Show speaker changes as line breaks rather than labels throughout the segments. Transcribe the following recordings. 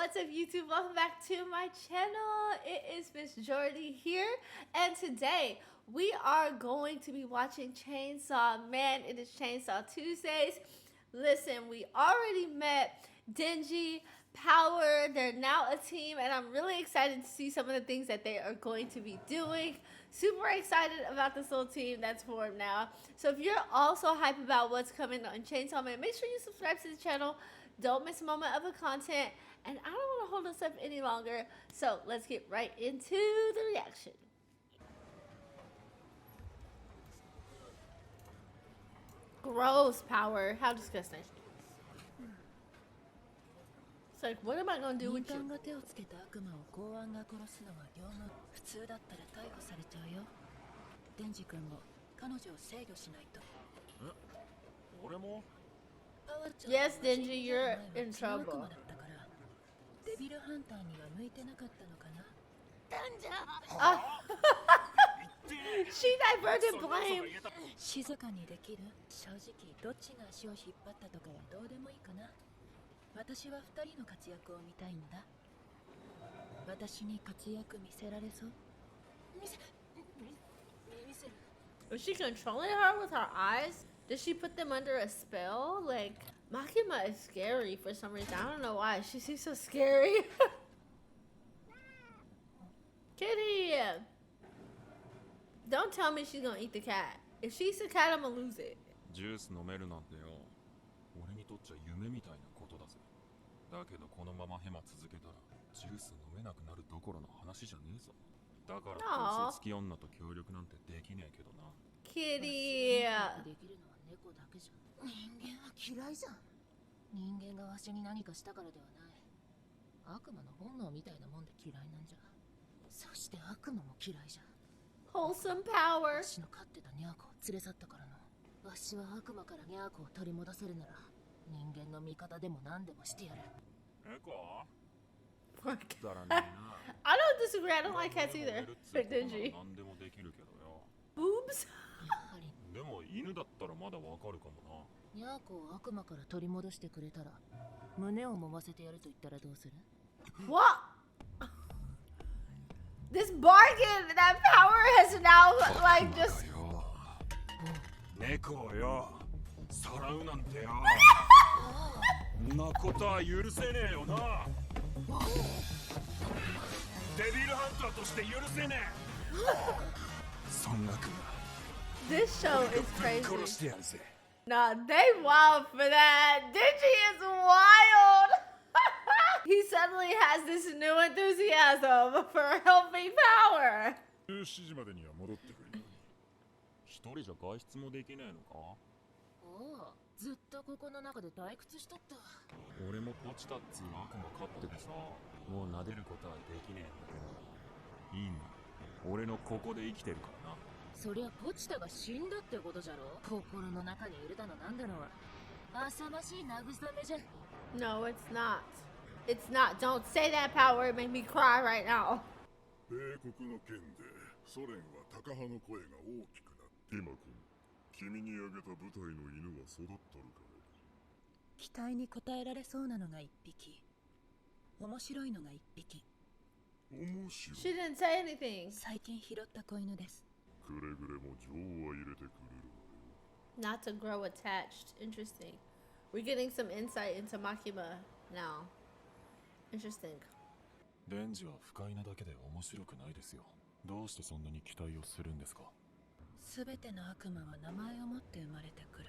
what's up YouTube? Welcome back to my channel. It is Miss Jordy here, and today we are going to be watching Chainsaw Man. It is Chainsaw Tuesdays. Listen, we already met Denji, Power. They're now a team, and I'm really excited to see some of the things that they are going to be doing. Super excited about this little team that's formed now. So if you're also hyped about what's coming on Chainsaw Man, make sure you subscribe to the channel. Don't miss a moment of the content. And I don't want to hold us up any longer. So let's get right into the reaction. Gross, Power. How disgusting. It's like, what am I going to do with you?
民間が手をつけた悪魔を公安が殺すのは業務。普通だったら逮捕されちゃうよ。デンジ君も彼女を制御しないと。
俺も
Yes, Denji, you're in
違う悪
trouble.
魔だったからデビルハンターには向いてなかったのかな。ダンジャー
Ah. She diverted blame.
静かにできる。正直どっちが足を引っ張ったとかはどうでもいいかな。私は二人の活躍を見たいんだ。私に活躍見せられそう？見せる。
Was she controlling her with her eyes? Did she put them under a spell? Like, Makima is scary for some reason. I don't know why. She seems so scary. Kitty! Don't tell me she's gonna eat the cat. If she eats the cat, I'm gonna lose it.
ジュース飲めるなんてよ、俺にとっちゃ夢みたいなことだぜ。だけどこのままヘマ続けたらジュース飲めなくなるどころの話じゃねえぞ。だから嘘つき女と協力なんてできねえけどな。
Kitty!
できるのは猫だけじゃん。人間は嫌いじゃん。人間がわしに何かしたからではない。悪魔の本能みたいなもんで嫌いなんじゃ。そして悪魔も嫌いじゃん。
Wholesome power.
わしの飼ってたニャーコを連れ去ったからの。わしは悪魔からニャーコを取り戻せるなら人間の味方でも何でもしてやる。
猫
Fuck.
だらねえな。
I don't disagree. I don't like cats either.
俺
They're
も
dingy.
何でもできるけどよ。
Boobs?
やはり
でも犬だったらまだわかるかもな。
ニャーコを悪魔から取り戻してくれたら胸を揉ませてやると言ったらどうする？
What? This bargain, that power has now, like, just.
猫よ、さらうなんてよ。そんなことは許せねえよな。デビルハンターとして許せねえ。そんな悪魔
This show is
殺し
crazy.
てやるぜ。
Nah, they wild for that. Digi is wild. He suddenly has this new enthusiasm for helping power.
17時までには戻ってくる。一人じゃ外出もできねえのか？
おお、ずっとここの中で退屈しとった。
俺もポチタっつう悪魔飼っててさ、もう撫でることはできねえんだけど。いいんだ。俺のここで生きてるからな。
そりゃポチタが死んだってことじゃろ。心の中にいるだのなんだのは浅ましい慰めじゃ。
No, it's not. It's not. Don't say that power. It make me cry right now.
米国の件でソ連はタカ派の声が大きくなった。ティマ君、君にあげた部隊の犬は育っとるかね。
期待に応えられそうなのが一匹、面白いのが一匹。
面白い。
She didn't say anything.
最近拾った子犬です。
くれぐれも情は入れてくれるわよ。
Not to grow attached. Interesting. We're getting some insight into Makima now. Interesting.
デンジは不快なだけで面白くないですよ。どうしてそんなに期待をするんですか？
すべての悪魔は名前を持って生まれてくる。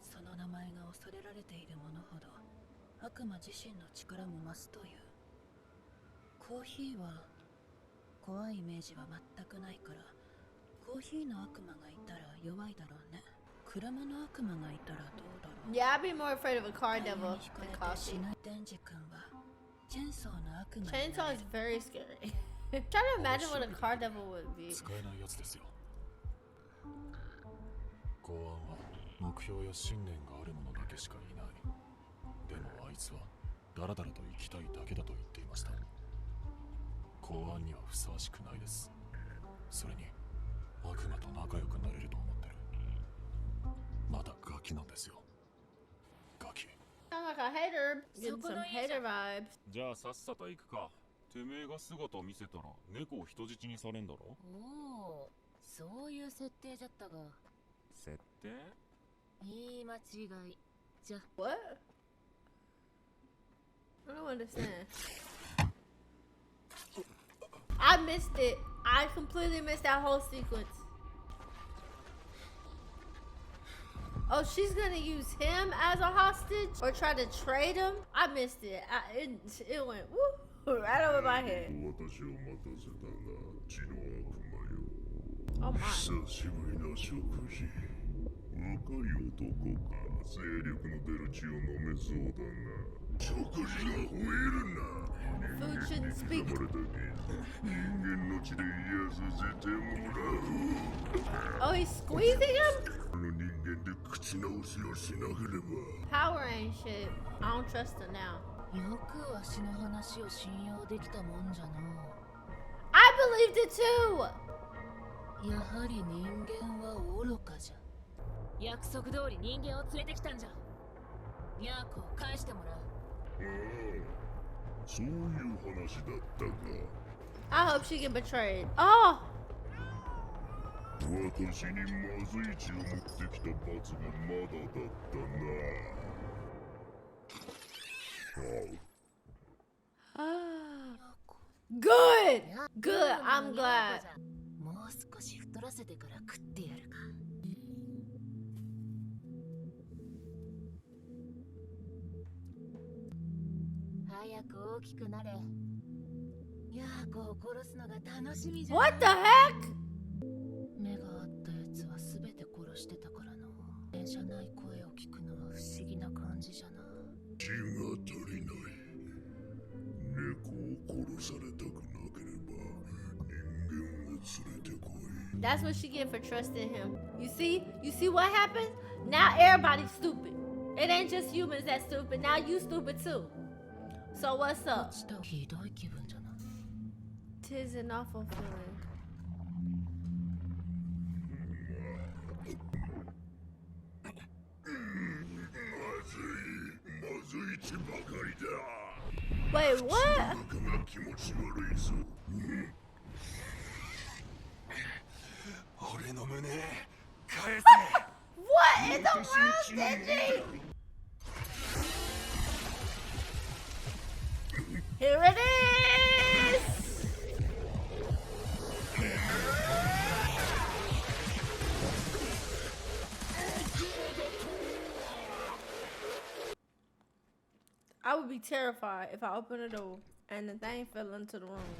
その名前が恐れられているものほど悪魔自身の力も増すという。コーヒーは怖いイメージは全くないから、コーヒーの悪魔がいたら弱いだろうね。車の悪魔がいたらどうだろう。
Yeah, I'd be more afraid of a car devil
惹か
than
れて
coffee.
死ぬデンジ君はチェンソーの悪魔にな
Chainsaw
れ
is
る。
very scary. Trying to imagine what a car devil would be.
使えないやつですよ。公安は目標や信念がある者だけしかいない。でもあいつはダラダラと生きたいだけだと言っていました。公安にはふさわしくないです。それに悪魔と仲良くなれると思ってる。まだガキなんですよ。ガキ。
Sound like a hater. Getting some hater vibes.
じゃあさっさと行くか。てめえが姿を見せたら猫を人質にされんだろ。
おお、そういう設定じゃったが。
設定？
いい間違い。じゃ。
What? I don't understand. I missed it. I completely missed that whole sequence. Oh, she's gonna use him as a hostage or try to trade him? I missed it. It went woo, right over my head.
私を待たせたな、血の悪魔よ。
Oh my.
久しぶりの食事。若い男か、精力の出る血を飲めそうだな。食事が増えるな。
Food shouldn't
刻
speak.
まれたけ人間の血で癒させてもらう。
Oh, he's squeezing him?
この人間で口直しをしなければ。
Power ain't shit. I don't trust her now.
よくわしの話を信用できたもんじゃの
I believed it too!
う。やはり人間は愚かじゃ。約束通り人間を連れてきたんじゃ。ニャーコを返してもらう。
ああ、そういう話だったか。
I hope she get betrayed. Oh!
私にまずい血を持ってきた罰がまだだったな。
Good! Good, I'm glad.
もう少し太らせてから食ってやるか。早く大きくなれ。ヤーコを殺すのが楽しみじゃ。
What the heck?
目があったやつは全て殺してたからの。電車ない声を聞くのは不思議な感じじゃな。
血が足りない。猫を殺されたくなければ人間を連れてこい。
That's what she get for trusting him. You see what happened? Now everybody's stupid. It ain't just humans that's stupid. Now you stupid too. So what's up?
したひどい気分じゃな。
Tis an awful feeling.
まずい血ばかりだ。
Wait, what?
中が気持ち悪いぞ。
俺の胸返せ。
What in the world, Denji? Here it is! I would be terrified if I opened the door and the thing fell into the room.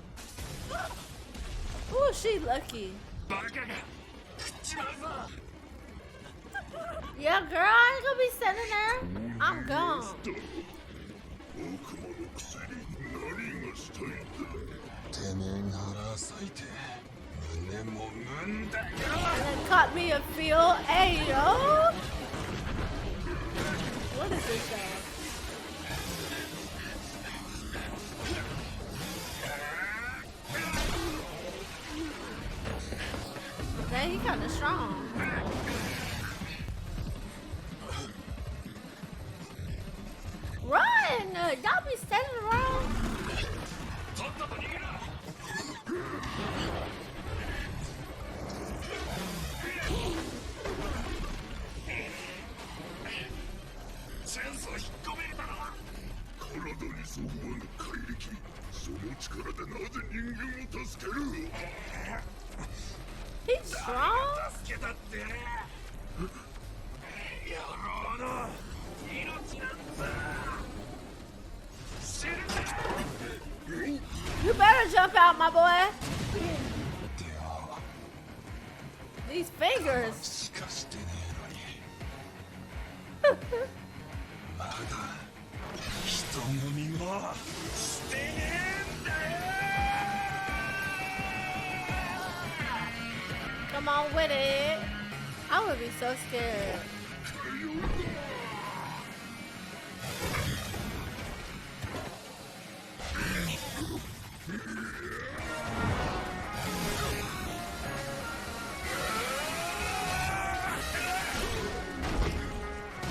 Ooh, she lucky. Yeah, girl, I ain't gonna be sitting there. I'm gone.
悪魔のくせに何がしたいんだ。
てめえが腹裂いて胸もむんだよ。
And then caught me a feel. Hey, yo. What is this show? Dang, he kinda strong. Run! Y'all be standing around. He's strong? You better jump out, my boy. These fingers.
しかしてねえのにまだ人飲みはしてねえんだよ。
Come on with it. I would be so scared.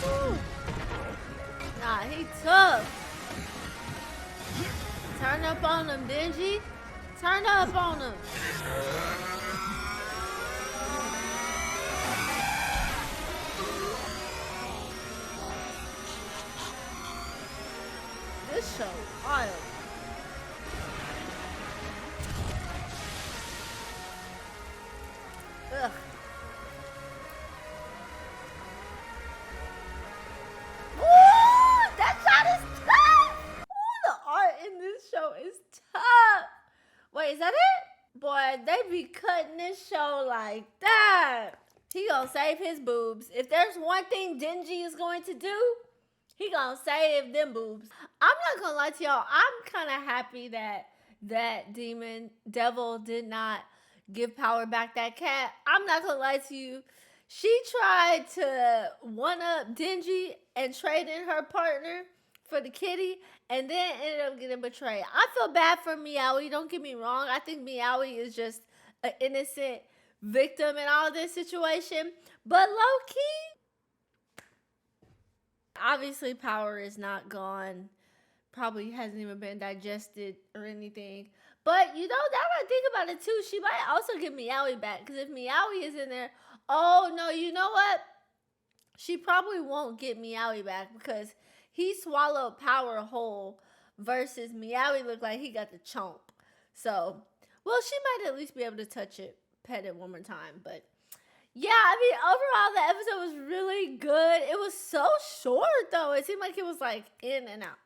Woo. Nah, Turn up on them, Denji. Turn up on them. This show wild. Ugh. Ooh, that shot is tough. Ooh, the art in this show is tough. Wait, is that it? Boy, they be cutting this show like that. He gonna save his boobs. If there's one thing Denji is going to do, he gonna save them boobs. I'm not gonna lie to y'all. I'm kind of happy that that devil did not give power back that cat. I'm not gonna lie to you. She tried to one-up Denji and trade in her partner for the kitty, and then ended up getting betrayed. I feel bad for Meowie. Don't get me wrong. I think Meowie is just an innocent victim in all this situation. But low-key, obviously power is not gone. Probably hasn't even been digested or anything. But, you know, now that I think about it, too, she might also get Meowie back. Because if Meowie is in there, oh, no, you know what? She probably won't get Meowie back because he swallowed power whole versus Meowie looked like he got the chomp. So, well, she might at least be able to touch it, pet it one more time. But, yeah, I mean, overall, the episode was really good. It was so short, though. It seemed like it was, like, in and out.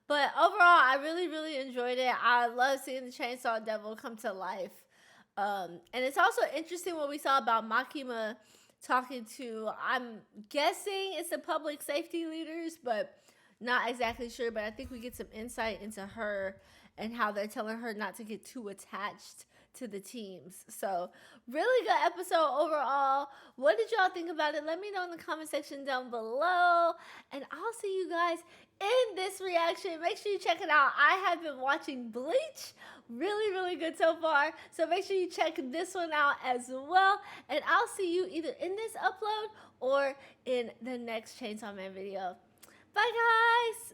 But overall, I really, really enjoyed it. I love seeing the Chainsaw Devil come to life. And it's also interesting what we saw about Makima talking to, I'm guessing it's the public safety leaders, but not exactly sure. But I think we get some insight into her and how they're telling her not to get too attached to the teams. So really good episode overall. What did y'all think about it? Let me know in the comment section down below, and I'll see you guys in this reaction. Make sure you check it out. I have been watching Bleach. Really, really good so far. So make sure you check this one out as well, and I'll see you either in this upload or in the next Chainsaw Man video. Bye, guys.